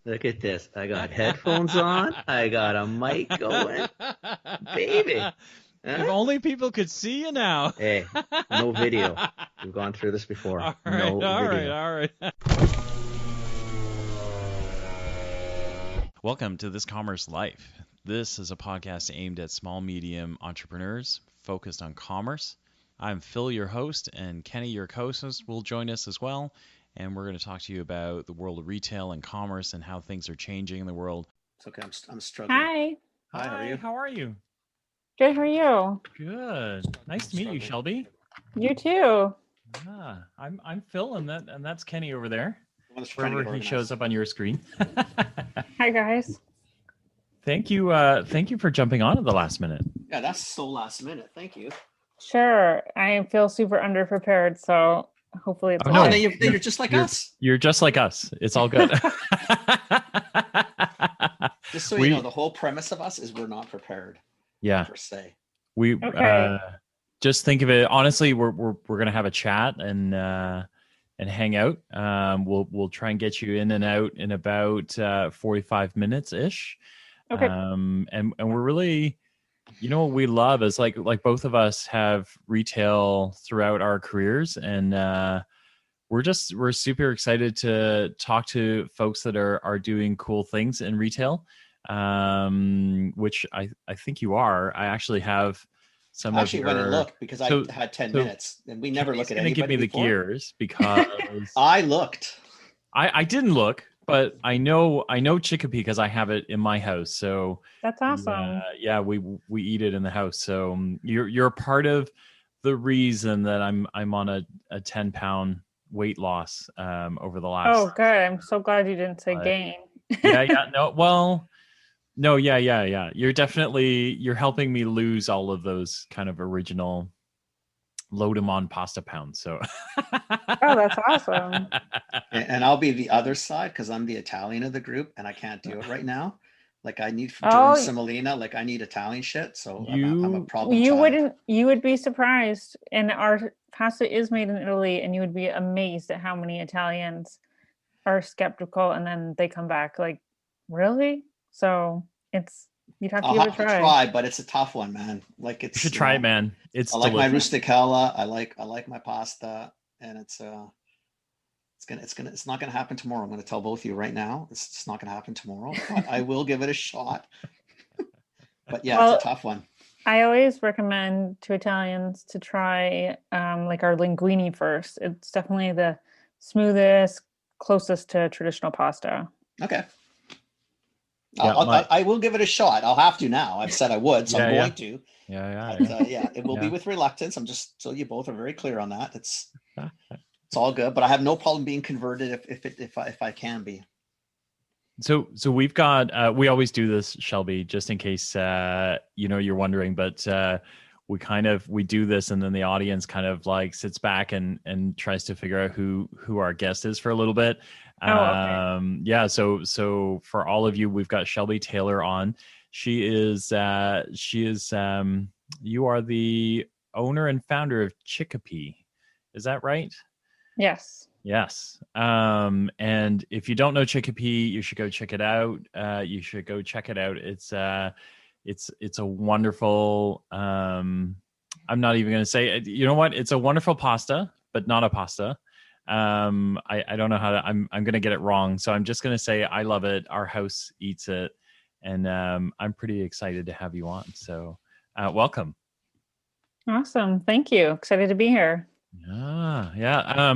Look at this. I got headphones on. I got a mic going. Baby. If Huh? only people could see you now. Hey, no video. We've gone through this before. All right, No all right, video. all right. Welcome to This Commerce Life. This is a podcast aimed at small, medium entrepreneurs focused on commerce. I'm Phil, your host, and Kenny, your co-host, will join us as well. And we're going to talk to you about the world of retail and commerce and how things are changing in the world. It's okay. I'm struggling. Hi. Hi, how are you? How are you? Good. How are you? Good. Nice to meet you, Shelby. You too. I'm Phil, and that's Kenny over there. I'm just trying to get Wherever he organized. shows up on your screen. Hi, guys. Thank you for jumping on at the last minute. Yeah, that's so last minute. Thank you. Sure. I feel super underprepared, so hopefully it's Oh, Oh, no. and then you're just like us. You're just like us. It's all good. Just so you know, the whole premise of us is we're not prepared. Yeah. Per se. We Okay. just think of it honestly. We're gonna have a chat and hang out. We'll try and get you in and out in about 45 minutes ish. Okay. And we're really, what we love is like both of us have retail throughout our careers, and we're super excited to talk to folks that are doing cool things in retail, which I think you are. I actually have some I actually of went your, and looked because I had 10 minutes, and we never look at anybody give me the before. gears because I looked. I didn't look, but I know Chickapea because I have it in my house. So That's awesome. yeah, we eat it in the house. So you're a part of the reason that I'm on a 10-pound weight loss over the last. Oh, good. I'm so glad you didn't say gain. Yeah. You're helping me lose all of those kind of original load them on pasta pounds. So Oh, that's awesome. And I'll be the other side because I'm the Italian of the group and I can't do it right now. Like I need from Oh. semolina, like I need Italian shit. So I'm a problem You child. you would be surprised. And our pasta is made in Italy, and you would be amazed at how many Italians are skeptical, and then they come back like, really? So you'd have to I'll give it a have to try. try, but it's a tough one, man. Like you should try it, man. It's I like my delicious. rusticella. I like my pasta, and it's not gonna happen tomorrow. I'm gonna tell both of you right now. It's not gonna happen tomorrow. But I will give it a shot. But yeah, Well, it's a tough one. I always recommend to Italians to try like our linguine first. It's definitely the smoothest, closest to traditional pasta. Okay. Yeah, I will give it a shot. I'll have to now. I've said I would, so I'm going to. Yeah. But, it will be with reluctance. I'm just so you both are very clear on that. It's all good, but I have no problem being converted if I can be. So we've got we always do this, Shelby, just in case you're wondering, but we do this and then the audience kind of like sits back and tries to figure out who our guest is for a little bit. Okay. Yeah, so for all of you, we've got Shelby Taylor on. She is you are the owner and founder of Chickapea. Is that right? Yes. Yes. And if you don't know Chickapea, you should go check it out. It's a wonderful, I'm not even going to say, you know what? It's a wonderful pasta, but not a pasta. I don't know how to, I'm going to get it wrong. So I'm just going to say, I love it. Our house eats it. And, I'm pretty excited to have you on. So, welcome. Awesome. Thank you. Excited to be here. Yeah.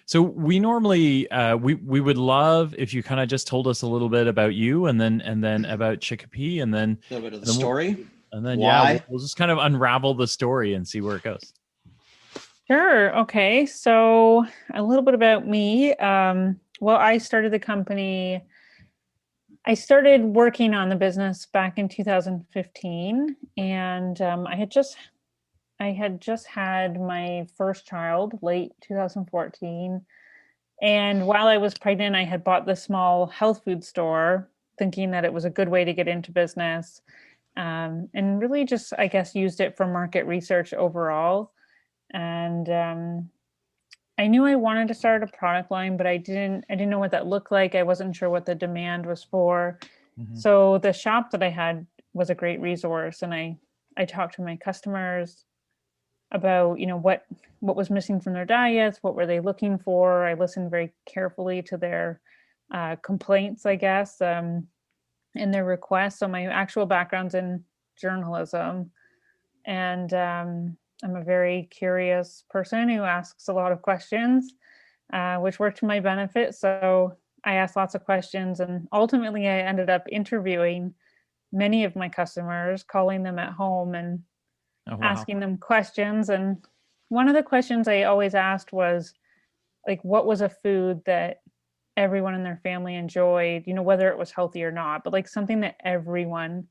So we normally, we would love if you kind of just told us a little bit about you and then about Chickapea and then a little bit of the story. And then, why? we'll just kind of unravel the story and see where it goes. Sure. Okay. So a little bit about me. Well, I started the company. I started working on the business back in 2015, and I had just had my first child late 2014. And while I was pregnant, I had bought this small health food store thinking that it was a good way to get into business. And really just, I guess, used it for market research overall. And knew I wanted to start a product line, but I didn't know what that looked like. I wasn't sure what the demand was for. So the shop that I had was a great resource, and I talked to my customers about, what was missing from their diets, what were they looking for. I listened very carefully to their complaints, I guess, and their requests. So my actual background's in journalism, and I'm a very curious person who asks a lot of questions, which worked to my benefit. So I asked lots of questions, and ultimately I ended up interviewing many of my customers, calling them at home and asking them questions. And one of the questions I always asked was, like, what was a food that everyone in their family enjoyed, whether it was healthy or not, but like something that everyone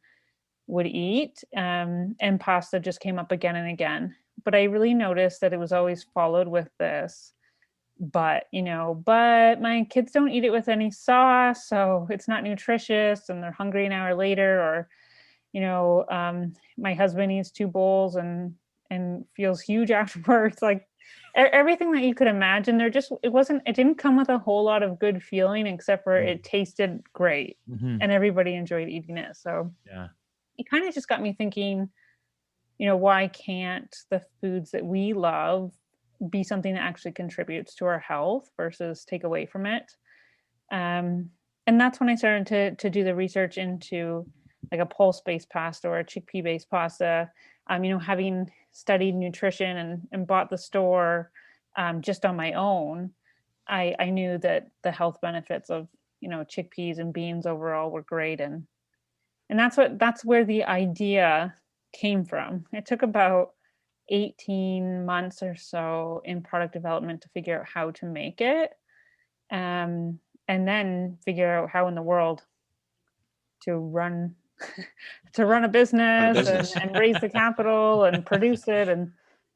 would eat. And pasta just came up again and again. But I really noticed that it was always followed with this, but my kids don't eat it with any sauce, so it's not nutritious, and they're hungry an hour later. Or my husband eats 2 bowls and feels huge afterwards. Like everything that you could imagine. It didn't come with a whole lot of good feeling, except for it tasted great, and everybody enjoyed eating it. So yeah, it kind of just got me thinking, why can't the foods that we love be something that actually contributes to our health versus take away from it? And that's when I started to do the research into like a pulse-based pasta or a chickpea-based pasta. Having studied nutrition and bought the store just on my own, I knew that the health benefits of chickpeas and beans overall were great, and that's where the idea came from. It took about 18 months or so in product development to figure out how to make it, and then figure out how in the world to run a business, and raise the capital and produce it,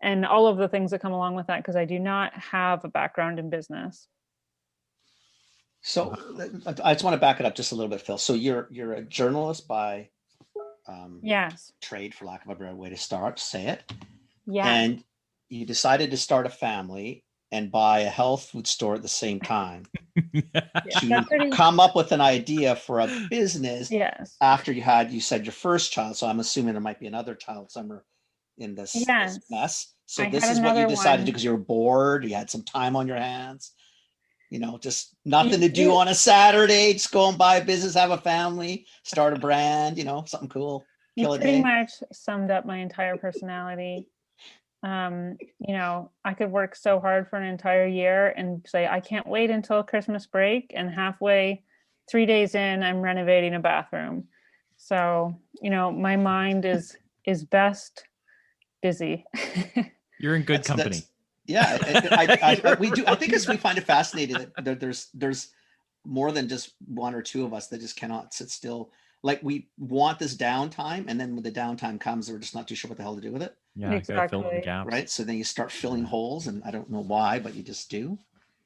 and all of the things that come along with that, because I do not have a background in business. So I just want to back it up just a little bit, Phil. So you're a journalist by Yes. trade, for lack of a better way to say it. Yeah. And you decided to start a family and buy a health food store at the same time to come up with an idea for a business. Yes. After you said your first child. So I'm assuming there might be another child somewhere in this mess. So this is what you decided to do because you were bored. You had some time on your hands. Just nothing to do on a Saturday. Just go and buy a business, have a family, start a brand, something cool. You pretty much summed up my entire personality. I could work so hard for an entire year and say, I can't wait until Christmas break. And halfway, 3 days in, I'm renovating a bathroom. So, my mind is best busy. You're in good company. Yeah, we do. I think we find it fascinating that there's more than just one or two of us that just cannot sit still. Like we want this downtime, and then when the downtime comes, we're just not too sure what the hell to do with it. Yeah, exactly. Fill in the gaps. Right. So then you start filling holes, and I don't know why, but you just do.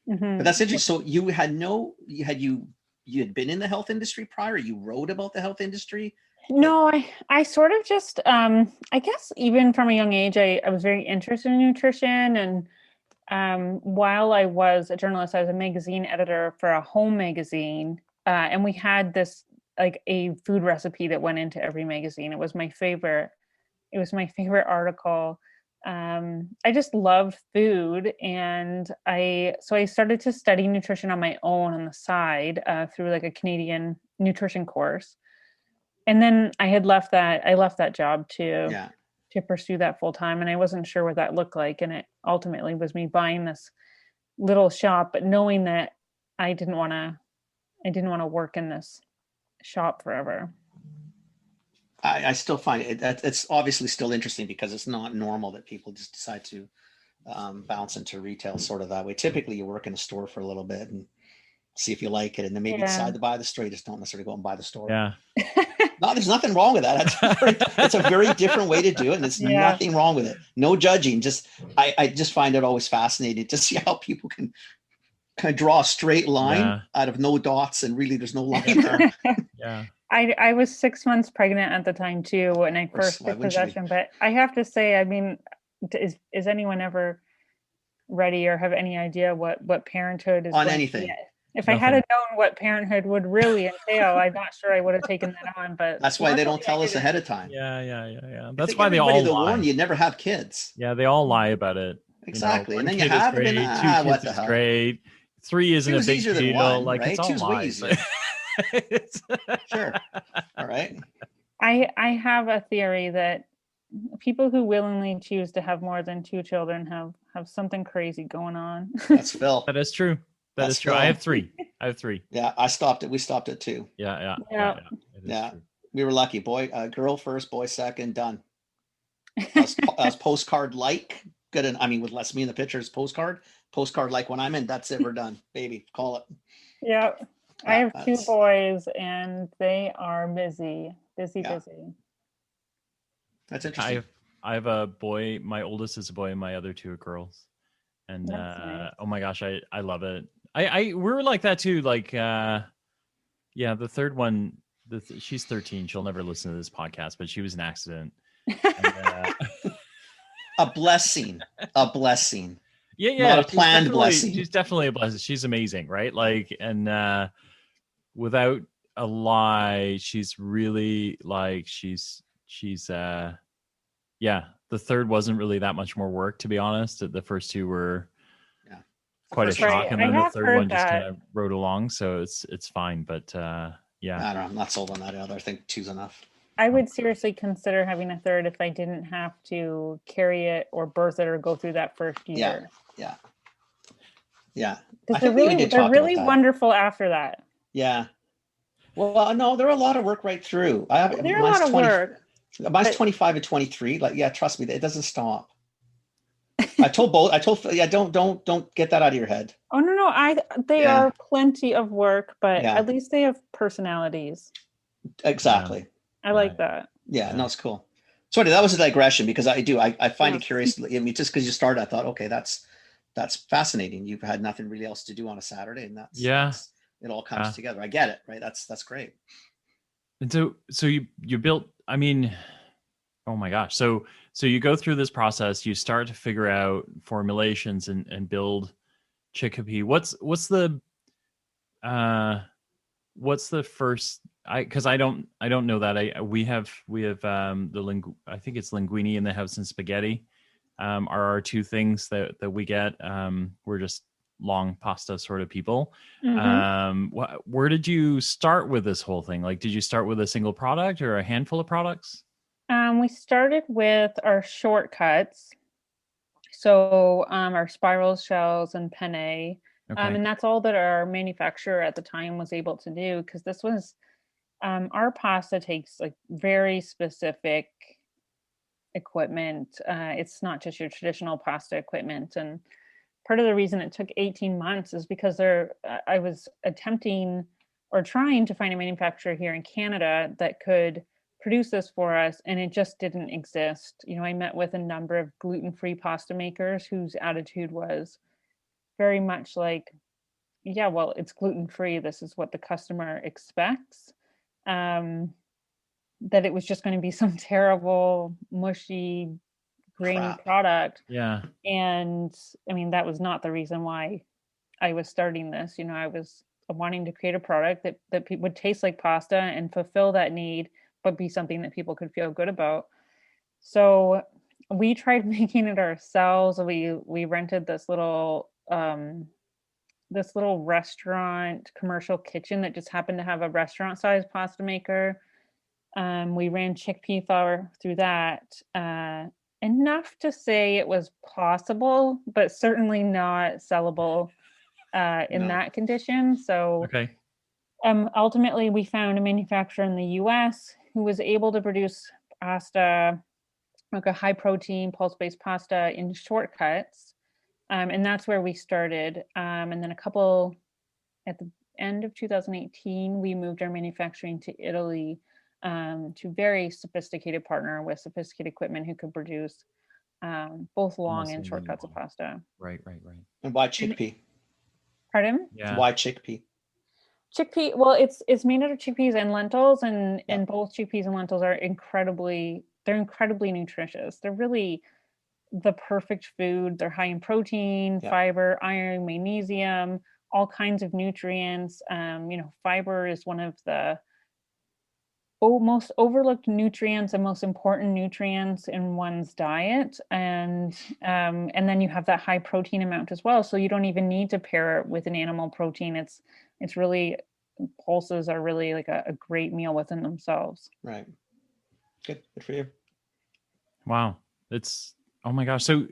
But that's interesting. So you had been in the health industry prior. You wrote about the health industry. No, I sort of just, I guess even from a young age, I was very interested in nutrition. And while I was a journalist, I was a magazine editor for a home magazine. And we had this, like a food recipe that went into every magazine. It was my favorite article. I just loved food. And so I started to study nutrition on my own on the side through like a Canadian nutrition course. And then I left that job to pursue that full time. And I wasn't sure what that looked like. And it ultimately was me buying this little shop, but knowing that I didn't want to work in this shop forever. I still find it's obviously still interesting because it's not normal that people just decide to bounce into retail sort of that way. Typically you work in a store for a little bit and see if you like it, and then maybe decide to buy the store. You just don't necessarily go and buy the store. Yeah. No, there's nothing wrong with that. It's a very different way to do it, and there's nothing wrong with it. No judging. Just I just find it always fascinating to see how people can kind of draw a straight line out of no dots, and really there's no line there. Yeah. I was 6 months pregnant at the time too when I first took possession. But I have to say, I mean, is anyone ever ready or have any idea what parenthood is on going anything. to be. If I had known what parenthood would really entail, I'm not sure I would have taken that on. But that's why they don't tell us ahead of time. Yeah. That's why they all lie. Warn you never have kids. Yeah, they all lie about it. Exactly, and then you have great, them. 2 kids is great. 3 isn't a big deal. One, like right? it's all lies. Sure. All right. I have a theory that people who willingly choose to have more than 2 children have something crazy going on. That's Phil. That is true. That is true. Phil. I have 3. Yeah, I stopped it. We stopped at 2. Yeah. We were lucky. Girl first, boy second, done. I was postcard like good. And I mean, with less me in the pictures, postcard like when I'm in, that's it. We're done, baby. Call it. Yeah. I have 2 boys and they are busy. Busy. That's interesting. I have a boy. My oldest is a boy and my other 2 are girls. And nice. Oh my gosh, I love it. We're like that too. Like, the third one, she's 13. She'll never listen to this podcast, but she was an accident. And, a blessing. Yeah. Not a planned blessing. She's definitely a blessing. She's amazing, right? Like, and without a lie, she's really like she's the third wasn't really that much more work, to be honest. The first 2 were quite a shock, and then the third one just kind of rode along, so it's fine. But I don't know, I'm not sold on that either. I think 2's enough. I would seriously consider having a third if I didn't have to carry it or birth it or go through that first year. Yeah. Because they're really wonderful after that. Yeah. Well, no, they're a lot of work right through. They're a lot of work. Mine's 25 and 23. Like, yeah, trust me, it doesn't stop. I told don't get that out of your head. Oh no, they are plenty of work, but at least they have personalities. Exactly. Yeah. I like that. Yeah, no, it's cool. Sorry, that was a digression because I find it curious. I mean, just because you started, I thought, okay, that's fascinating. You've had nothing really else to do on a Saturday, and that's it all comes together. I get it, right? That's great. And so you built. I mean, oh my gosh. So you go through this process. You start to figure out formulations and build Chickapea. What's the first? Because I don't know that. We have I think it's linguine in the house and spaghetti are our 2 things that we get. We're just long pasta sort of people. Mm-hmm. Where did you start with this whole thing? Like, did you start with a single product or a handful of products? We started with our shortcuts. So our spirals, shells, and penne. Okay. And that's all that our manufacturer at the time was able to do, because this was our pasta takes like very specific equipment. It's not just your traditional pasta equipment. And part of the reason it took 18 months is because I was attempting or trying to find a manufacturer here in Canada that could produce this for us, and it just didn't exist. I met with a number of gluten-free pasta makers whose attitude was very much like, yeah, well, it's gluten-free. This is what the customer expects. That it was just going to be some terrible, mushy, grainy product. Yeah. And I mean, that was not the reason why I was starting this. I was wanting to create a product that would taste like pasta and fulfill that need, but be something that people could feel good about. So we tried making it ourselves. We rented this little restaurant commercial kitchen that just happened to have a restaurant-sized pasta maker. We ran chickpea flour through that. Enough to say it was possible, but certainly not sellable in that condition. So ultimately, we found a manufacturer in the US who was able to produce pasta, like a high-protein, pulse-based pasta in shortcuts. And that's where we started. And then at the end of 2018, we moved our manufacturing to Italy, to very sophisticated partner with sophisticated equipment who could produce both long and short cuts of pasta. Right. And why chickpea? Pardon? Yeah. Why chickpea? Chickpea, well, it's made out of chickpeas and lentils, and both chickpeas and lentils are incredibly nutritious. They're the perfect food. They're high in protein, fiber, iron, magnesium, all kinds of nutrients. Fiber is one of the most overlooked nutrients and most important nutrients in one's diet, and then you have that high protein amount as well, so you don't even need to pair it with an animal protein. It's really, pulses are really like a great meal within themselves. Right. Good for you. Wow. Oh my gosh. So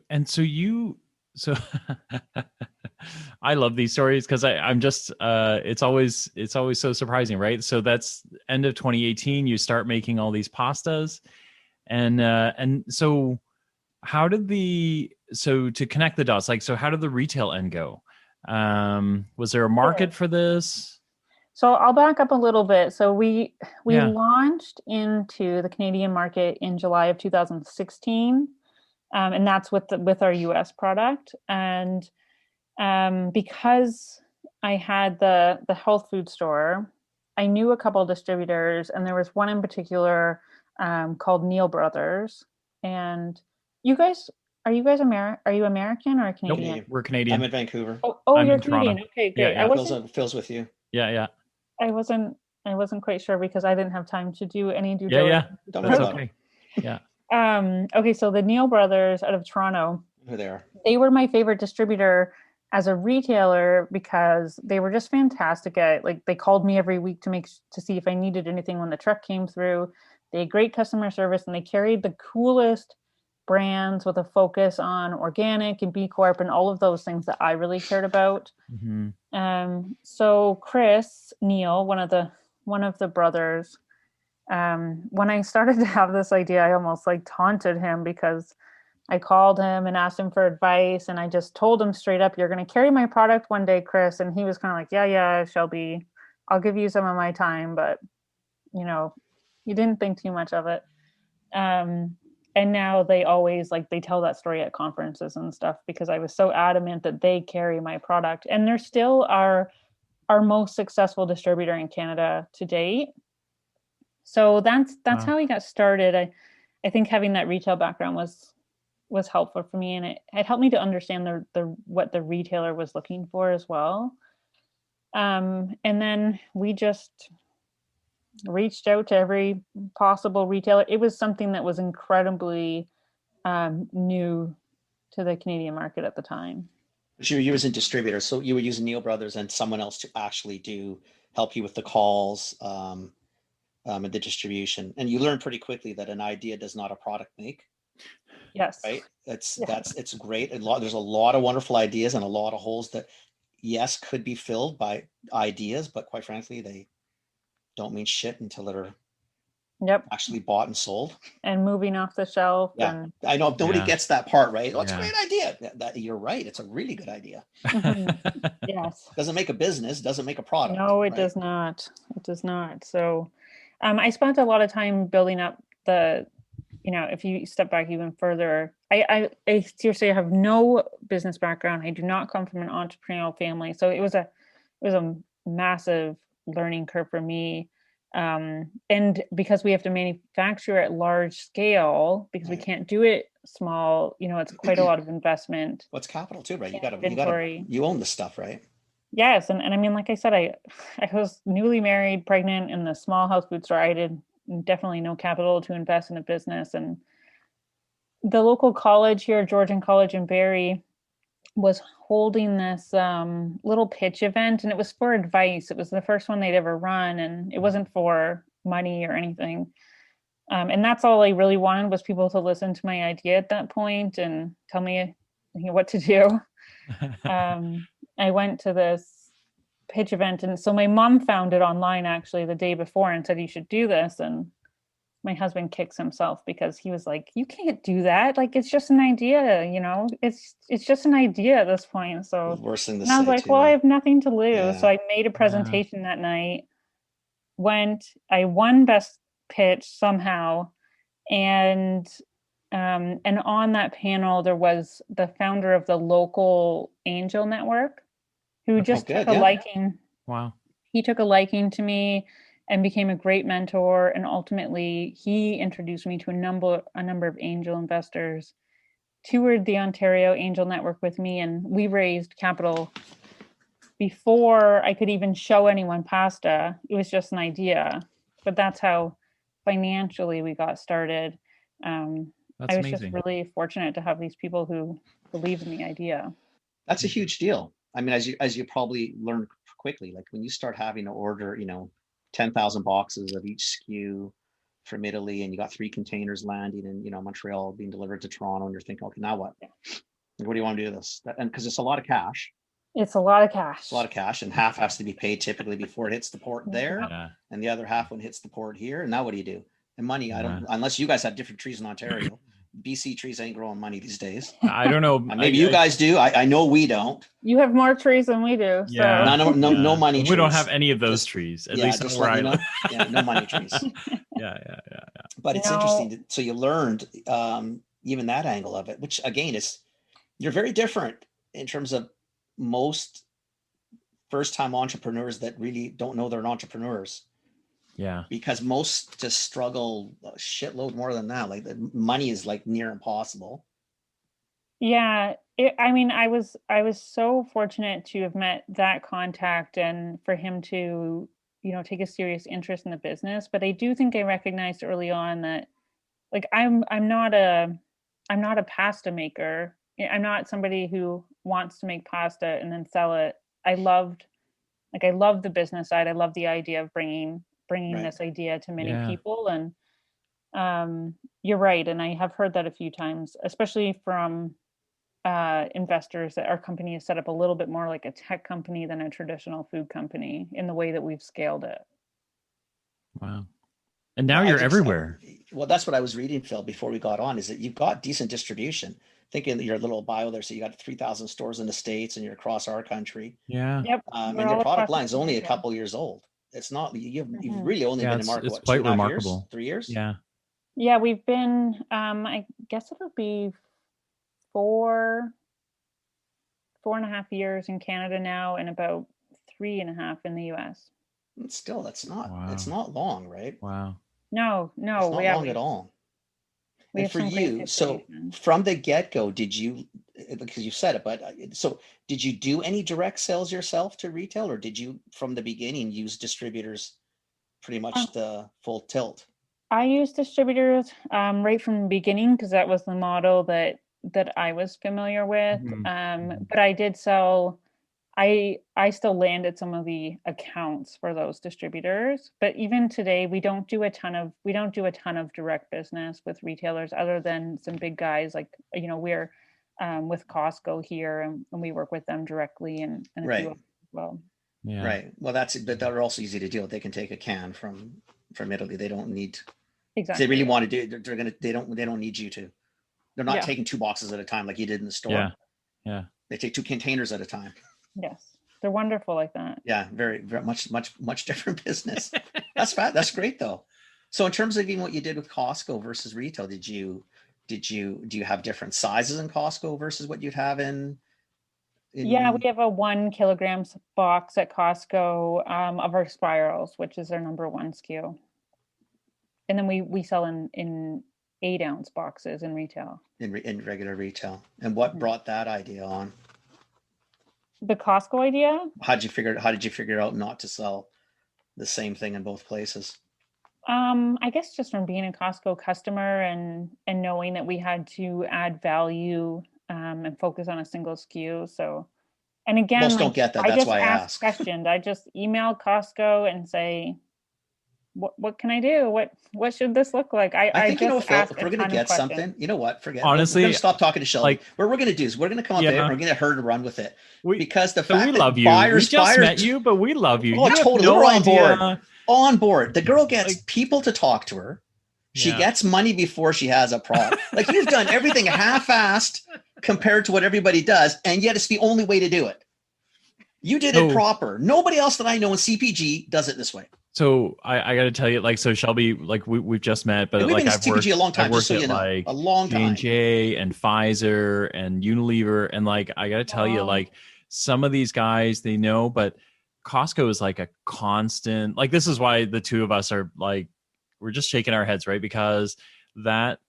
I love these stories because I'm just it's always so surprising, right? So that's end of 2018, you start making all these pastas, and so how did to connect the dots, like, so how did the retail end go? Was there a market for this? So I'll back up a little bit. So we launched into the Canadian market in July of 2016. And that's with our US product. And because I had the health food store, I knew a couple of distributors, and there was one in particular called Neal Brothers. And are you guys are you American or Canadian? Nope, we're Canadian. I'm in Vancouver. Oh, you're Canadian. Okay, great. Yeah. Phil's with you. Yeah. I wasn't quite sure because I didn't have time to do any due diligence. Yeah. That's okay. Yeah. Okay, so the Neal Brothers out of Toronto, who they are, they were my favorite distributor as a retailer because they were just fantastic at, like, they called me every week to see if I needed anything when the truck came through. They had great customer service, and they carried the coolest brands with a focus on organic and B Corp and all of those things that I really cared about. Mm-hmm. So Chris Neal, one of the brothers, when I started to have this idea, I almost like taunted him because I called him and asked him for advice, and I just told him straight up, "You're going to carry my product one day, Chris." And he was kind of like, yeah, Shelby, I'll give you some of my time, but you didn't think too much of it. And now they always, like, they tell that story at conferences and stuff because I was so adamant that they carry my product, and they're still our most successful distributor in Canada to date. So that's wow. How we got started. I think having that retail background was helpful for me, and it helped me to understand what the retailer was looking for as well. And then we just reached out to every possible retailer. It was something that was incredibly new to the Canadian market at the time. You were using distributors, so you were using Neal Brothers and someone else to actually help you with the calls and the distribution. And you learn pretty quickly that an idea does not a product make. Yes. Right. It's great. There's a lot of wonderful ideas and a lot of holes that, yes, could be filled by ideas, but quite frankly, they don't mean shit until they're actually bought and sold and moving off the shelf. Yeah. And I know nobody gets that part, right? Oh, it's a great idea. That you're right. It's a really good idea. Mm-hmm. Yes. Doesn't make a business, doesn't make a product. No, it does not. It does not. So I spent a lot of time building up if you step back even further, I seriously have no business background. I do not come from an entrepreneurial family. So it was a massive learning curve for me. And because we have to manufacture at large scale, because we can't do it small, it's quite a lot of investment. What's capital too, right? You own the stuff, right? Yes. And I mean, like I said, I was newly married, pregnant in the small health food store. I did definitely no capital to invest in a business. And the local college here, Georgian College in Barrie, was holding this little pitch event, and it was for advice. It was the first one they'd ever run, and it wasn't for money or anything. And that's all I really wanted, was people to listen to my idea at that point and tell me what to do. I went to this pitch event, and so my mom found it online actually the day before and said, "You should do this." And my husband kicks himself because he was like, "You can't do that. Like, it's just an idea, it's just an idea at this point." So worst thing to say, I was like, well, I have nothing to lose. Yeah. So I made a presentation that night, I won best pitch somehow. And on that panel, there was the founder of the local angel network who just took a liking. Wow. He took a liking to me and became a great mentor. And ultimately he introduced me to a number of angel investors. toured the Ontario Angel Network with me, and we raised capital before I could even show anyone pasta. It was just an idea, but that's how financially we got started. That's I was amazing. just really fortunate to have these people who believe in the idea. That's a huge deal. I mean, as you probably learn quickly, like when you start having to order, 10,000 boxes of each SKU from Italy, and you got 3 containers landing in, Montreal being delivered to Toronto, and you're thinking, okay, now what? What do you want to do this? And because it's a lot of cash. It's a lot of cash. It's a lot of cash, and half has to be paid typically before it hits the port there, Yeah. and the other half when it hits the port here. And now what do you do? And money, I don't, unless you guys have different trees in Ontario. BC trees ain't growing money these days. I don't know. Maybe you guys do. I know we don't. You have more trees than we do. So. Yeah. No money trees. We don't have any of those trees. At least where I live. Yeah, no money trees. Yeah. But it's interesting. So you learned even that angle of it, which again you're very different in terms of most first-time entrepreneurs that really don't know they're entrepreneurs. Yeah. Because most just struggle a shitload more than that. Like the money is like near impossible. Yeah. I was so fortunate to have met that contact and for him to, take a serious interest in the business. But I do think I recognized early on that like I'm not a pasta maker. I'm not somebody who wants to make pasta and then sell it. I love the business side. I love the idea of bringing this idea to many people. And you're right. And I have heard that a few times, especially from investors, that our company is set up a little bit more like a tech company than a traditional food company in the way that we've scaled it. Wow. And now you're everywhere. Well, that's what I was reading, Phil, before we got on, is that you've got decent distribution. Thinking that your little bio there, so you got 3,000 stores in the States and you're across our country. Yeah. Yep. And your product line is only a couple years old. It's not, you've really only been in market, it's quite remarkable. Years? 3 years? Yeah. Yeah, we've been, I guess it'll be 4.5 years in Canada now and about 3.5 in the US. Still, it's not long, right? Wow. No, it's not long at all. And for you, so from the get-go, did you, because you said it, but so did you do any direct sales yourself to retail, or did you from the beginning use distributors pretty much the full tilt? I used distributors right from the beginning because that was the model that I was familiar with. But I did sell, I still landed some of the accounts for those distributors, but even today we don't do a ton of direct business with retailers other than some big guys like we're with Costco here and we work with them directly and a few as well. Yeah. Right. Well, they're also easy to deal with. They can take a can from Italy. They don't need exactly. If they really want to do it, they don't need you to. They're not taking 2 boxes at a time like you did in the store. Yeah. They take 2 containers at a time. Yes, they're wonderful like that. Yeah, very, very much different business. That's great though. So in terms of even what you did with Costco versus retail, do you have different sizes in Costco versus what you'd have in? Yeah, we have a 1 kilogram box at Costco of our spirals, which is our number 1 SKU, and then we sell in 8-ounce boxes in retail. In regular retail. And what brought that idea on? The Costco idea? How did you figure out not to sell the same thing in both places? I guess just from being a Costco customer and knowing that we had to add value and focus on a single SKU. So, and again, most don't get that. That's why I asked. Questions. I just email Costco and say, what can I do? What should this look like? I think Phil, if we're gonna get something, you know what? Forget. Honestly, we're gonna stop talking to Shelby. What we're gonna do is we're gonna come up there and we're gonna get her to run with it. Because the fact we love you. We just met you, but we love you. Oh, totally. We're on board. On board. The girl gets people to talk to her. She gets money before she has a product. Like you've done everything half-assed compared to what everybody does, and yet it's the only way to do it. You did it proper. Nobody else that I know in CPG does it this way. So I got to tell you, like, so Shelby, like we've just met, but like I've worked a long time, just so you know, like a long time. J&J and Pfizer and Unilever, and like I got to tell you, like some of these guys they know, but Costco is like a constant. Like this is why the two of us are like we're just shaking our heads, right? Because that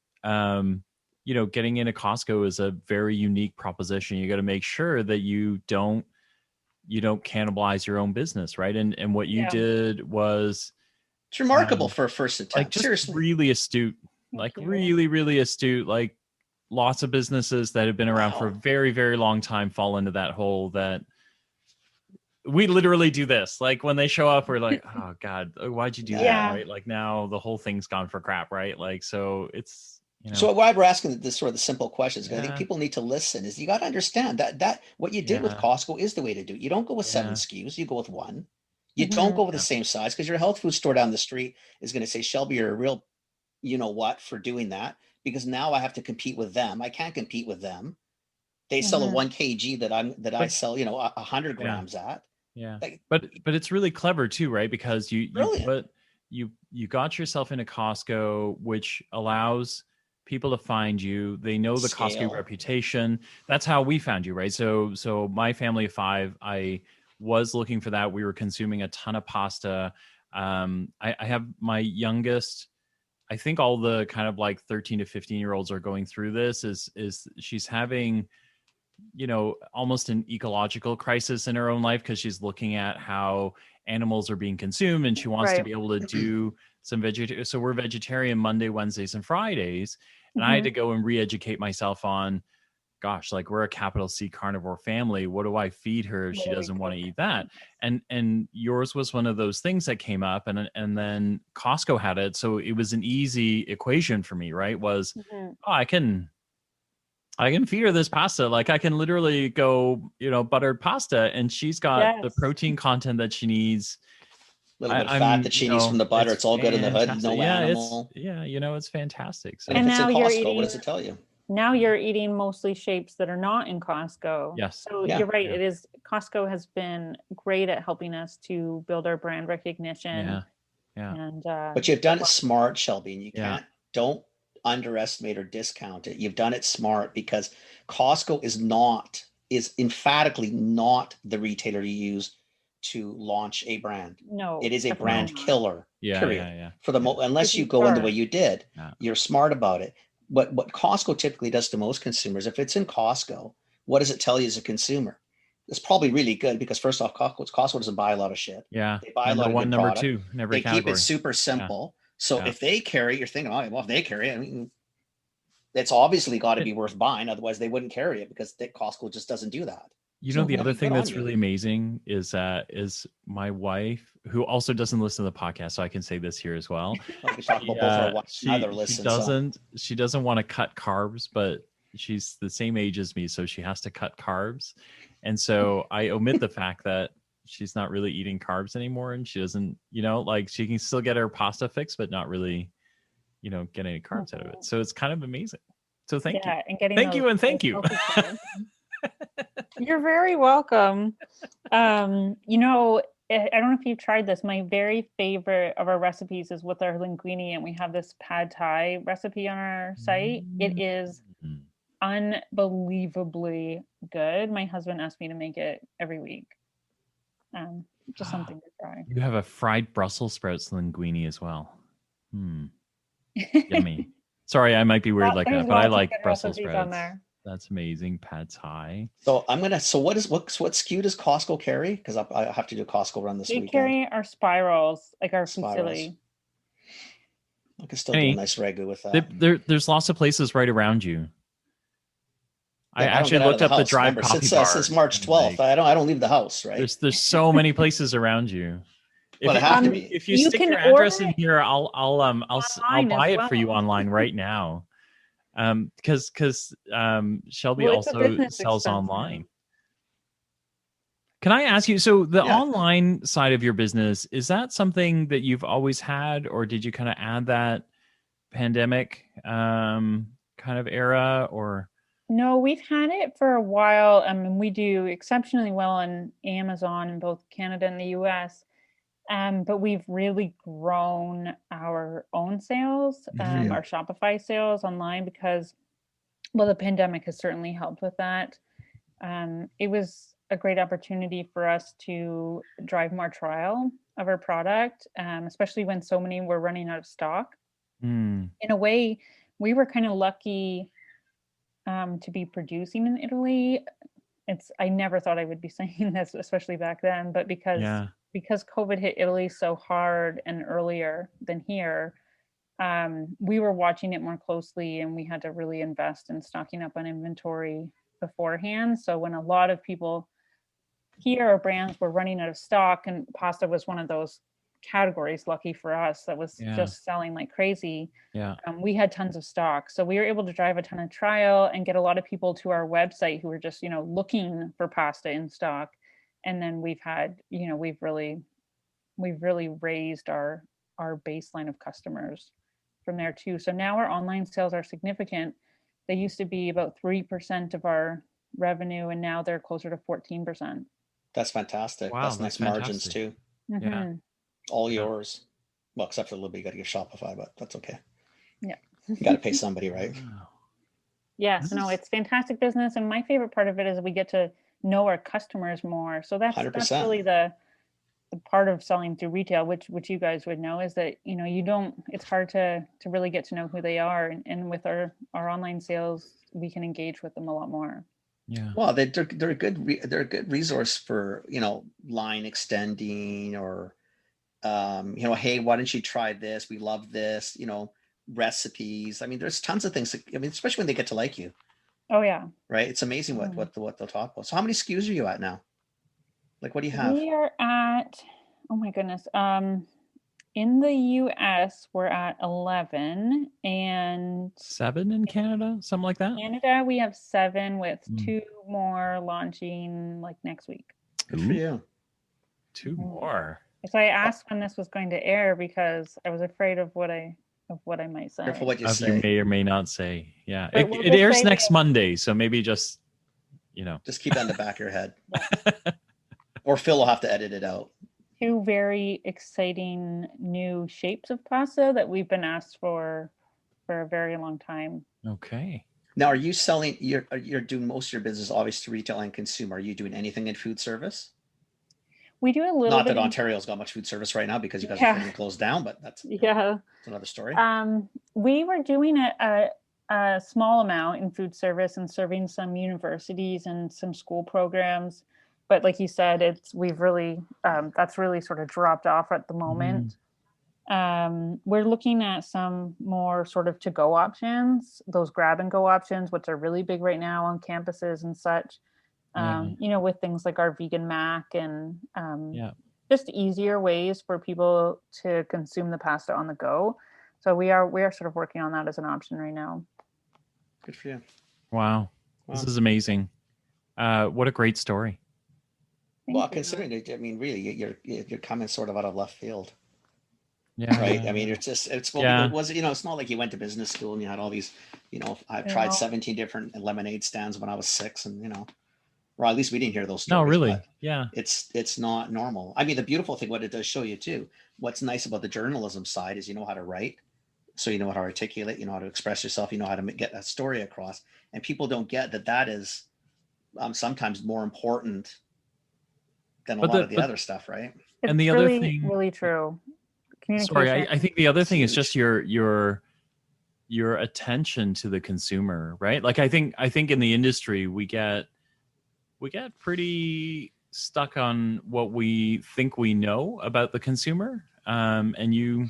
getting into Costco is a very unique proposition. You got to make sure that you don't cannibalize your own business, right? And what you did was, it's remarkable for a first attempt. Like, just seriously, really astute. Really, really astute. Like, lots of businesses that have been around for a very, very long time fall into that hole. That we literally do this. Like, when they show up, we're like, oh God, why'd you do that? Right? Like, now the whole thing's gone for crap, right? Like, so it's, So why we're asking this sort of the simple questions, I think people need to listen, is you got to understand that what you did with Costco is the way to do it. You don't go with 7 SKUs, you go with 1. You don't go with the same size, because your health food store down the street is going to say, Shelby, you're a real, you know what, for doing that, because now I have to compete with them. I can't compete with them. They sell a 1 kg I sell, 100 grams at. Yeah. But it's really clever too, right? Because you got yourself into Costco, which allows people to find you. They know the Costco reputation. That's how we found you, right? So my family of 5, I was looking for that. We were consuming a ton of pasta. I have my youngest, I think all the kind of like 13 to 15-year-olds are going through this, is she's having, almost an ecological crisis in her own life, because she's looking at how animals are being consumed, and she wants to be able to do some vegetarian. So we're vegetarian Monday, Wednesdays, and Fridays. And I had to go and re-educate myself on, gosh, like, we're a capital C carnivore family. What do I feed her if she doesn't want to eat that? And yours was one of those things that came up, and then Costco had it. So it was an easy equation for me, right? Was, I can feed her this pasta. Like, I can literally go, buttered pasta, and she's got the protein content that she needs. A little bit of fat that she needs from the butter. It's all good in the hood. No animal. It's fantastic. So, and if it's in Costco, what does it tell you? Now you're eating mostly shapes that are not in Costco. Yes. So you're right. It is, Costco has been great at helping us to build our brand recognition. Yeah. And but you've done it smart, Shelby, and you don't underestimate or discount it. You've done it smart, because Costco is emphatically not the retailer you use to launch a brand. No, it is a brand killer. Period. For the unless you go in the way you did, you're smart about it. But what Costco typically does to most consumers, if it's in Costco, what does it tell you as a consumer? It's probably really good, because first off, Costco doesn't buy a lot of shit. Yeah. They buy a lot of good number product. 2, they keep it super simple. So if they carry it, you're thinking, oh, well, if they carry it, I mean, it's obviously got to be worth buying. Otherwise, they wouldn't carry it, because Costco just doesn't do that. The other thing that's really amazing is my wife, who also doesn't listen to the podcast, so I can say this here as well. She doesn't want to cut carbs, but she's the same age as me, so she has to cut carbs. And so I omit the fact that she's not really eating carbs anymore, and she doesn't, like, she can still get her pasta fix, but not really, get any carbs out of it. So it's kind of amazing. So thank you. And thank you. You're very welcome. I don't know if you've tried this. My very favorite of our recipes is with our linguine, and we have this pad thai recipe on our site. It is unbelievably good. My husband asked me to make it every week. Just something to try. You have a fried Brussels sprouts linguine as well. Yummy. Sorry, I might be weird like that, but I like Brussels sprouts on there. That's amazing. Pad thai. So what SKU does Costco carry? Because I have to do a Costco run this weekend. We carry our spirals, like our fusilli. I can still do a nice ragu with that. There's lots of places right around you. I actually looked up the drive coffee bar. Since March 12th. I don't leave the house, right? There's so many places around you. If you stick your address in here, I'll buy it for you online right now. Because Shelby also sells online. Can I ask you, so the online side of your business, is that something that you've always had, or did you kind of add that pandemic kind of era, or? No, we've had it for a while. We do exceptionally well on Amazon in both Canada and the US. But we've really grown our own sales, our Shopify sales online, because, the pandemic has certainly helped with that. It was a great opportunity for us to drive more trial of our product, especially when so many were running out of stock. In a way, we were kind of lucky to be producing in Italy. I never thought I would be saying this, especially back then, but because COVID hit Italy so hard and earlier than here, we were watching it more closely, and we had to really invest in stocking up on inventory beforehand. So when a lot of people here or brands were running out of stock, and pasta was one of those categories, lucky for us, that was just selling like crazy. We had tons of stock, so we were able to drive a ton of trial and get a lot of people to our website who were just looking for pasta in stock. And then we've had we've really raised our baseline of customers from there too. So now our online sales are significant. They used to be about 3% of our revenue, and now they're closer to 14%. That's fantastic. Wow, that's nice margins too. Mm-hmm. All yours. Well, except for a little bit, you got to get Shopify, but that's okay. Yeah. You got to pay somebody, right? Wow. Yes, no, it's fantastic business. And my favorite part of it is we get to know our customers more. So that's 100%. really the part of selling through retail, which you guys would know, is that, it's hard to really get to know who they are. And with our online sales, we can engage with them a lot more. Yeah. Well, they're a good resource for, line extending, or, hey, why don't you try this? We love this, recipes. I mean, there's tons of things. Especially when they get to like you. Oh yeah. Right. It's amazing what they'll talk about. So how many SKUs are you at now? Like, what do you have? We are at, oh my goodness. In the US, we're at 11, and 7 in Canada, something like that. Canada, we have 7, with 2 more launching like next week. Good for you. 2 more. So I asked when this was going to air because I was afraid of what I might say. Careful what you say. You may or may not say. Yeah, it airs next Monday, so maybe just just keep that in the back of your head. Or Phil will have to edit it out. 2 very exciting new shapes of pasta that we've been asked for a very long time. Okay. Now, are you selling? You're doing most of your business, obviously, retail and consumer. Are you doing anything in food service? We do a little. Not that Ontario's got much food service right now because you guys are getting closed down, but that's another story. We were doing a small amount in food service and serving some universities and some school programs. But like you said, we've really that's really sort of dropped off at the moment. We're looking at some more sort of to-go options, those grab-and-go options, which are really big right now on campuses and such. With things like our vegan mac and just easier ways for people to consume the pasta on the go. So we are sort of working on that as an option right now. Good for you. Wow. This is amazing. What a great story. Well, considering it, I mean, really, you're coming sort of out of left field. Yeah. Right. I mean, it was, it's not like you went to business school and you had all these, I've tried 17 different lemonade stands when I was 6, and, or at least we didn't hear those stories. No, really. Yeah. It's not normal. I mean, the beautiful thing, what it does show you too, what's nice about the journalism side is you know how to write. So you know how to articulate, you know how to express yourself, you know how to get that story across. And people don't get that is sometimes more important than a lot of the other stuff, right? And the other thing, really true. Sorry, I think the other thing is just your attention to the consumer, right? Like I think in the industry we get pretty stuck on what we think we know about the consumer, and you,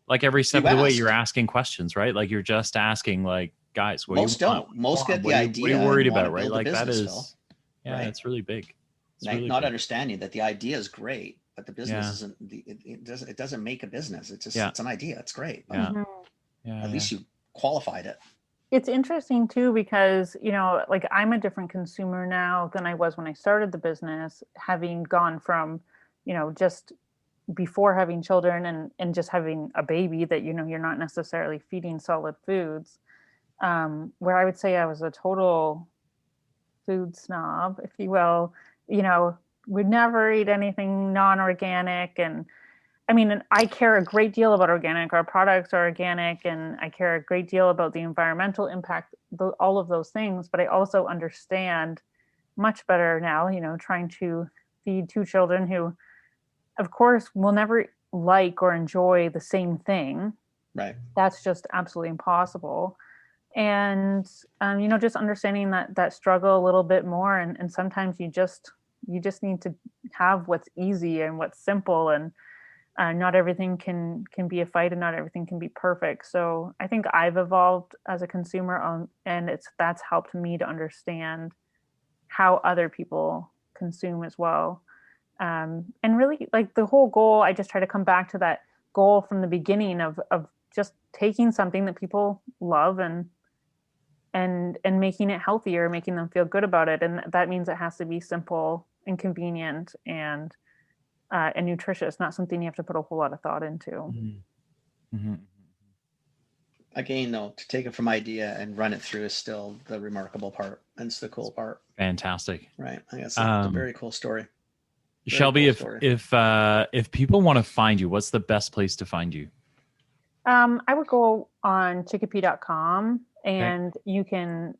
like, every step of the way you're asking questions, right? Like you're just asking, like, guys, what most do you want? don't. Most get the idea. What are you worried about, right? Like that is, Phil. right? It's really big. Not understanding that the idea is great, but the business isn't. It doesn't make a business. It's just it's an idea. It's great. At least you qualified it. It's interesting too because like I'm a different consumer now than I was when I started the business, having gone from just before having children and just having a baby that you're not necessarily feeding solid foods, where I would say I was a total food snob, if you will. Would never eat anything non-organic. And I mean, and I care a great deal about organic. Our products are organic, and I care a great deal about the environmental impact, all of those things. But I also understand much better now, trying to feed 2 children who, of course, will never like or enjoy the same thing. Right. That's just absolutely impossible. And just understanding that struggle a little bit more, and sometimes you just need to have what's easy and what's simple, and not everything can be a fight, and not everything can be perfect. So I think I've evolved as a consumer, and that's helped me to understand how other people consume as well. And really, like, the whole goal, I just try to come back to that goal from the beginning of just taking something that people love and making it healthier, making them feel good about it. And that means it has to be simple and convenient and nutritious, not something you have to put a whole lot of thought into. Mm-hmm. Mm-hmm. Again, though, to take it from idea and run it through is still the remarkable part. And it's the cool part. Fantastic. Right. I guess it's a very cool story. Shelby, if people want to find you, what's the best place to find you? I would go on chickapea.com, and you can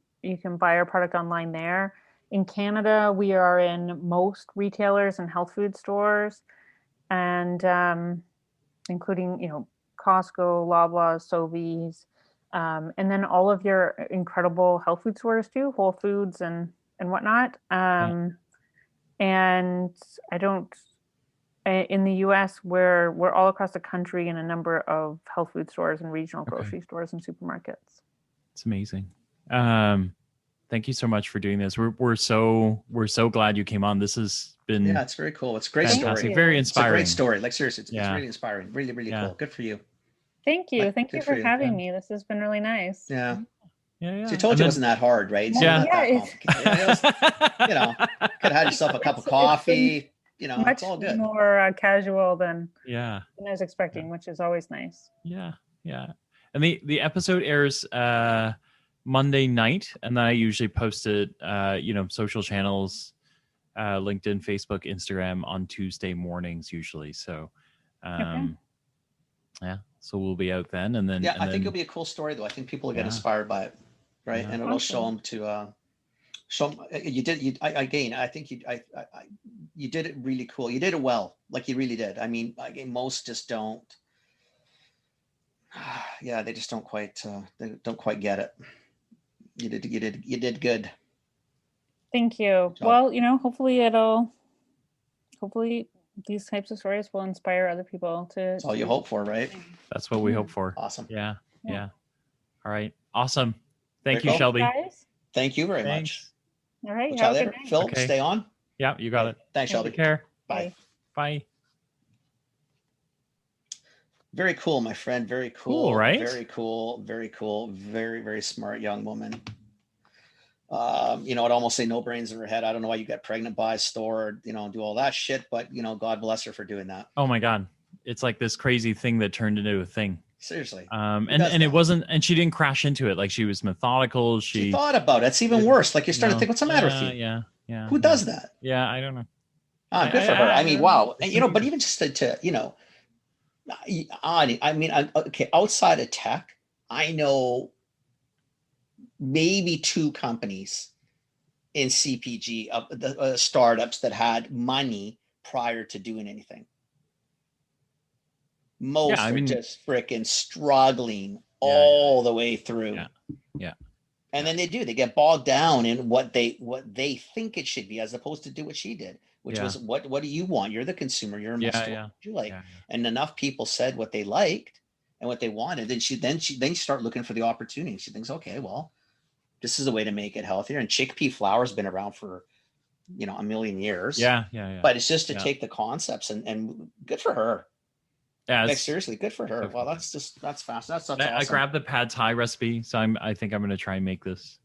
buy our product online there. In Canada, we are in most retailers and health food stores, and including Costco, Loblaws, Sobeys, and then all of your incredible health food stores too, Whole Foods and whatnot. And I don't. In the U.S., we're all across the country in a number of health food stores and regional grocery stores and supermarkets. It's amazing. Thank you so much for doing this. We're so glad you came on. This has been it's very cool. It's a great story. Very inspiring. It's a great story. Like, seriously, it's really inspiring. Really, really cool. Good for you. Thank you. Thank you for having me. This has been really nice. Yeah. Yeah. So you told you it wasn't that hard, right? It's not that complicated. Could have had yourself a cup of coffee. Much it's all good. More casual than I was expecting, which is always nice. Yeah. And the episode airs Monday night, and then I usually post it, social channels, LinkedIn, Facebook, Instagram on Tuesday mornings usually. So, so we'll be out then, and then. Yeah, I think it'll be a cool story though. I think people will get inspired by it, right? And it'll show them to. I think you did it really cool. You did it well. Like, you really did. I mean, most just don't. They just don't quite. They don't quite get it. You did good. Thank you. Well, hopefully these types of stories will inspire other people to. That's all you hope for, right? That's what we hope for. Awesome. Yeah. All right. Awesome. Thank you, Shelby. Guys. Thank you very much. All right. We'll chat later. Phil, stay on. Yeah, you got it. Thanks, Shelby. Take care. Bye. Bye. Very cool, my friend. Very cool. Right? Very cool. Very cool. Very, very smart young woman. I'd almost say no brains in her head. I don't know why you got pregnant by a store, do all that shit, but God bless her for doing that. Oh my God. It's like this crazy thing that turned into a thing. Seriously. And it wasn't, and she didn't crash into it. Like, she was methodical. She thought about it. It's even worse. Like, you start to think, what's the matter with you? Yeah. Who does that? Yeah. I don't know. Good for her. I mean, wow. And, but even just to outside of tech, I know maybe 2 companies in CPG of the startups that had money prior to doing anything. Most are just freaking struggling all the way through. Yeah. And then they get bogged down in what they think it should be, as opposed to do what she did, which was what do you want? You're the consumer. You're a master. What you like. And enough people said what they liked and what they wanted. Then she start looking for the opportunity. She thinks, okay, well, this is a way to make it healthier. And chickpea flour has been around for, a million years. Yeah. But it's just to take the concepts and good for her. Yeah, like, seriously, good for her. Well, that's fast. That's awesome. I grabbed the pad thai recipe, so I think I'm going to try and make this.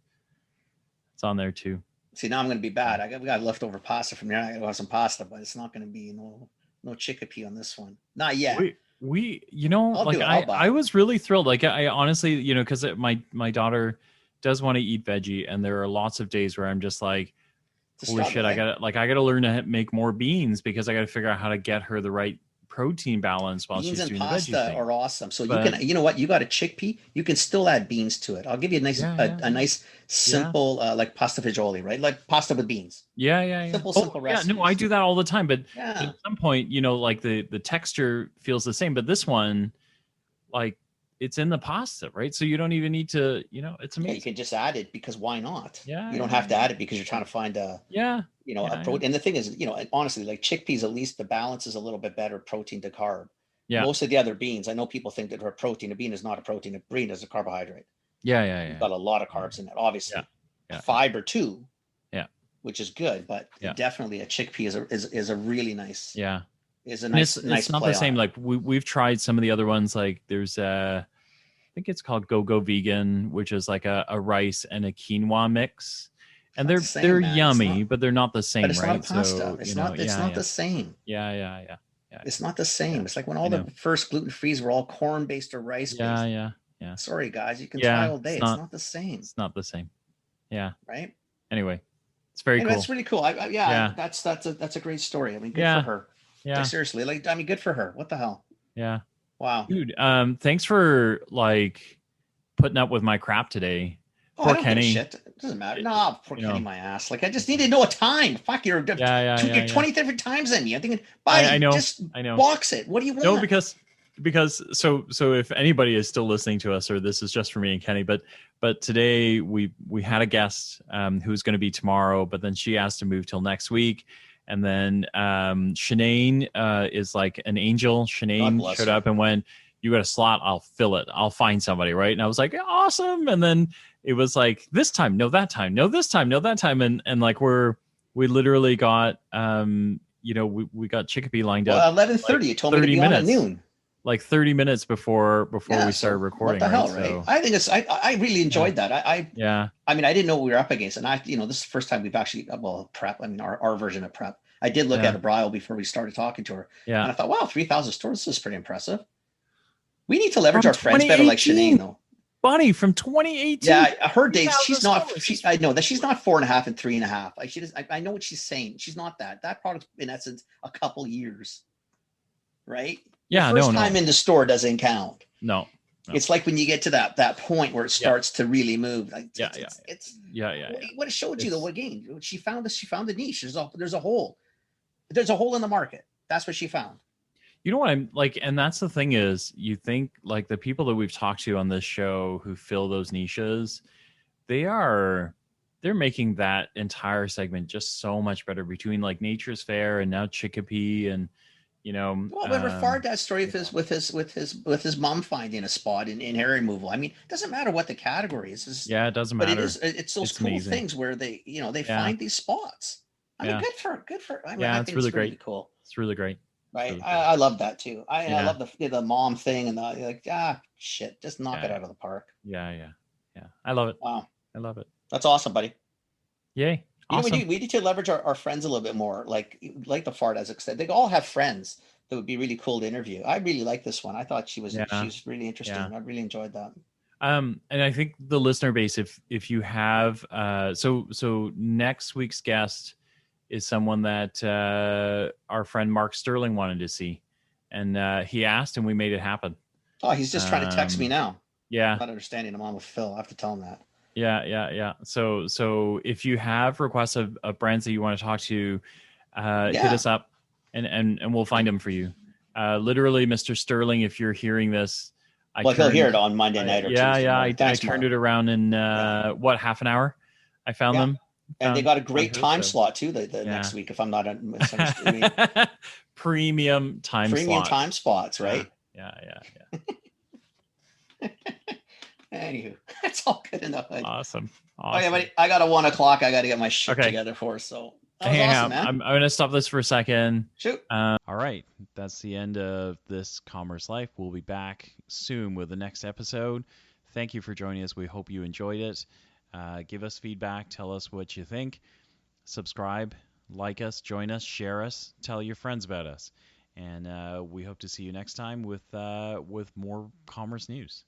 It's on there too. See, now I'm going to be bad. We got leftover pasta from there. I got to have some pasta, but it's not going to be no chickpea on this one. Not yet. I was really thrilled. Like, I honestly, because my daughter does want to eat veggie, and there are lots of days where I'm just like, holy shit, I gotta learn to make more beans, because I got to figure out how to get her the right protein balance while she's doing the veggie thing. Beans and pasta are awesome. So you can, you know what, you got a chickpea, you can still add beans to it. I'll give you a nice simple like pasta fagioli, right? Like pasta with beans. Simple recipe. Yeah, no, I do that all the time, but at some point, like the texture feels the same, but this one, like, it's in the pasta, right? So you don't even need to, it's amazing. Yeah, you can just add it because why not? Yeah. You don't have to add it because you're trying to find a protein. And the thing is, honestly, like chickpeas, at least the balance is a little bit better protein to carb. Yeah. Most of the other beans, I know people think that they're a protein. A bean is not a protein. A bean is a carbohydrate. Yeah. You've got a lot of carbs in it, obviously. Yeah. Fiber too. Yeah. Which is good, but definitely a chickpea is a really nice. Yeah. Is a nice. It's not the same. Like we've tried some of the other ones. Like there's I think it's called Go Vegan, which is like a rice and a quinoa mix, and they're yummy, but they're not the same, but it's right? Not pasta. So it's not the same. Yeah. It's not the same. It's like when all the first gluten-frees were all corn-based or rice-based. Yeah. Sorry, guys, you can try all day. It's not the same. It's not the same. Yeah. Right. Anyway, it's very cool. That's really cool. That's a great story. I mean, good for her. Yeah. Like, seriously, good for her. What the hell? Yeah. Wow. Dude, thanks for putting up with my crap today. Poor Kenny. Shit. It doesn't matter. No, poor Kenny, my ass. Like I just need to know a time. Fuck, you're 20 different times than me. I'm thinking, buddy, I know. Box it. What do you want? No, because so if anybody is still listening to us, or this is just for me and Kenny, but today we had a guest who's going to be tomorrow, but then she asked to move till next week. And then Shanae is like an angel. Shanae showed up and went, you got a slot, I'll fill it. I'll find somebody, right? And I was like, awesome. And then it was like this time, no that time, no this time, no that time. And like we literally got we got Chickapea lined up. 11:30. You told me to be on at noon. Like 30 minutes before we started recording. What the hell, right? So, I think I really enjoyed that. I mean, I didn't know what we were up against, and this is the first time we've actually prep. I mean, our version of prep. I did look at a brile before we started talking to her. Yeah. And I thought, wow, 3,000 stores. This is pretty impressive. We need to leverage our friends better, like Shanae, though. Buddy, from 2018. Yeah, her dates. I know that she's not 4.5 and 3.5. Like she does. I know what she's saying. She's not that. That product's in essence a couple years, right? Yeah, the first time in the store doesn't count. No. It's like when you get to that point where it starts to really move. Like what it showed you though, again, she found the niche. There's a hole. There's a hole in the market. That's what she found. You know what I'm like, and that's the thing is, you think like the people that we've talked to on this show who fill those niches, they're making that entire segment just so much better between like Nature's Fair and now Chickapea and remember Fardad's story with his mom finding a spot in hair removal. I mean, it doesn't matter what the category is. It doesn't matter. But it's those cool amazing things where they find these spots. I mean, good for. I mean, I think it's really great. Really cool. It's really great. Right. Really I love that too. I love the mom thing and shit, just knock it out of the park. Yeah. I love it. Wow. I love it. That's awesome, buddy. Yay. Awesome. We need to leverage our friends a little bit more, like the Fardads extent. They all have friends that would be really cool to interview. I really like this one. I thought she was really interesting. I really enjoyed that. And I think the listener base, if you have so next week's guest is someone that our friend Mark Sterling wanted to see, and he asked, and we made it happen. Oh, he's just trying to text me now. Yeah, not understanding. I'm on with Phil. I have to tell him that. Yeah. So if you have requests of brands that you want to talk to, hit us up, and we'll find them for you. Literally, Mr. Sterling, if you're hearing this, he'll hear it on Monday night or Tuesday. I turned it around in half an hour. I found them. And they got a great time slot too. The next week, if I'm not misunderstanding. Premium time spots, right? Yeah. Anywho, that's all good enough. Awesome. Okay, buddy, I got a 1 o'clock. I got to get my shit together for. So that was awesome, man. I'm going to stop this for a second. Shoot. All right, that's the end of this Commerce Life. We'll be back soon with the next episode. Thank you for joining us. We hope you enjoyed it. Give us feedback. Tell us what you think. Subscribe, like us, join us, share us, tell your friends about us. And we hope to see you next time with more commerce news.